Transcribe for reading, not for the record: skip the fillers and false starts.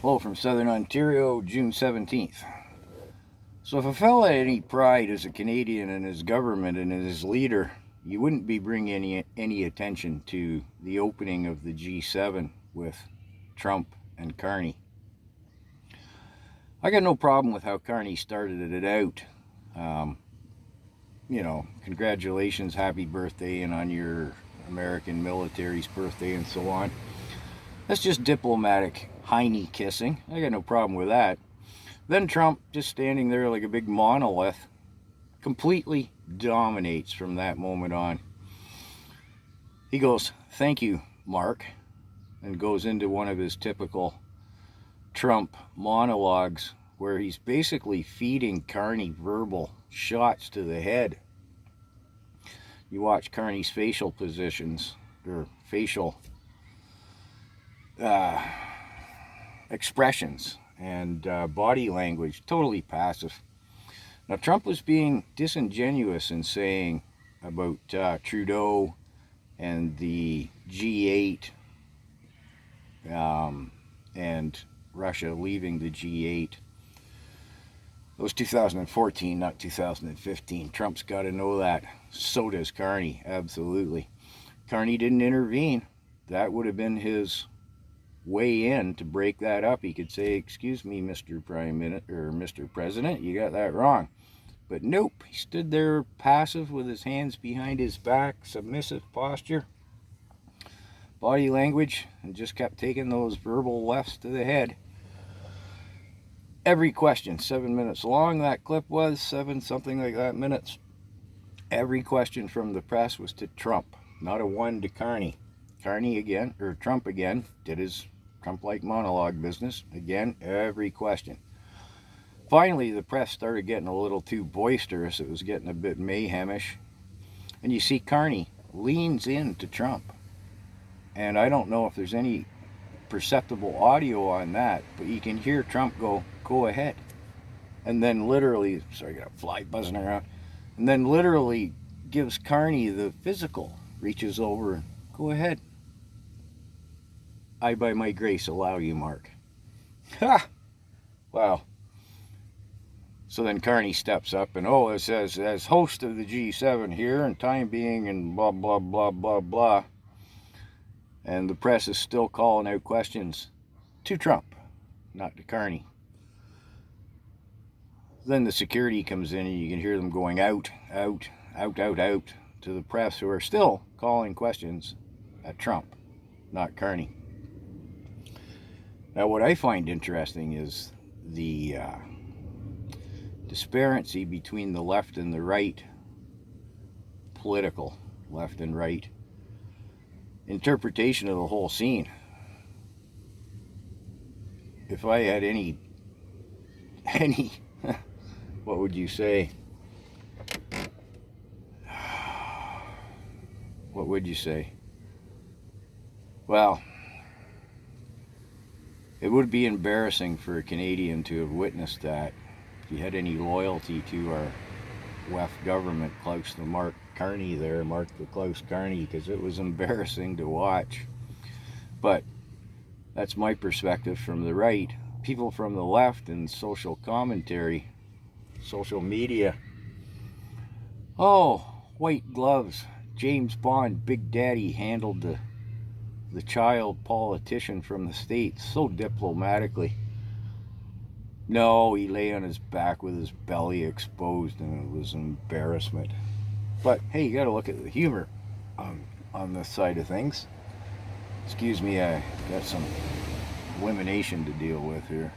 Hello from Southern Ontario, June 17th. So if a fella had any pride as a Canadian in his government and in his leader, you wouldn't be bringing any attention to the opening of the G7 with Trump and Carney. I got no problem with how Carney started it out. Congratulations, happy birthday, and on your American military's birthday and so on. That's just diplomatic hiney kissing. I got no problem with that. Then Trump, just standing there like a big monolith, completely dominates from that moment on. He goes, "Thank you, Mark," and goes into one of his typical Trump monologues where he's basically feeding Carney verbal shots to the head. You watch Carney's facial positions, or facial expressions and body language, totally passive. Now, Trump was being disingenuous in saying about Trudeau and the G8 and Russia leaving the G8. It was 2014, not 2015. Trump's got to know that. So does Carney, absolutely. Carney didn't intervene. That would have been his way in to break that up. He could say, "Excuse me, Mr. Prime Minister or Mr. President, you got that wrong." But nope, he stood there passive with his hands behind his back, submissive posture, body language, and just kept taking those verbal lefts to the head. Every question, 7 minutes long, that clip was, something like that minutes. Every question from the press was to Trump, not a one to Carney. Trump again, did his Trump-like monologue business. Again, every question. Finally, the press started getting a little too boisterous. It was getting a bit mayhemish. And you see Carney leans into Trump. And I don't know if there's any perceptible audio on that, but you can hear Trump go ahead. And then literally, sorry, I got a fly buzzing around. And then literally gives Carney the physical, reaches over and go ahead. "I, by my grace, allow you, Mark." Ha! Wow. So then Carney steps up and, it says, "As host of the G7 here, and time being, and blah, blah, blah, blah, blah." And the press is still calling out questions to Trump, not to Carney. Then the security comes in and you can hear them going out, out, out, out, out to the press, who are still calling questions at Trump, not Carney. Now, what I find interesting is the disparity between the left and the right, political left and right, interpretation of the whole scene. If I had any, what would you say? What would you say? Well, it would be embarrassing for a Canadian to have witnessed that. If you had any loyalty to our left government, Mark the Klaus Carney, because it was embarrassing to watch. But that's my perspective from the right. People from the left and social commentary, social media. Oh, white gloves. James Bond, Big Daddy, handled the child politician from the States so diplomatically. No, he lay on his back with his belly exposed, and it was an embarrassment. But hey, you got to look at the humor on this side of things. Excuse me, I got some elimination to deal with here.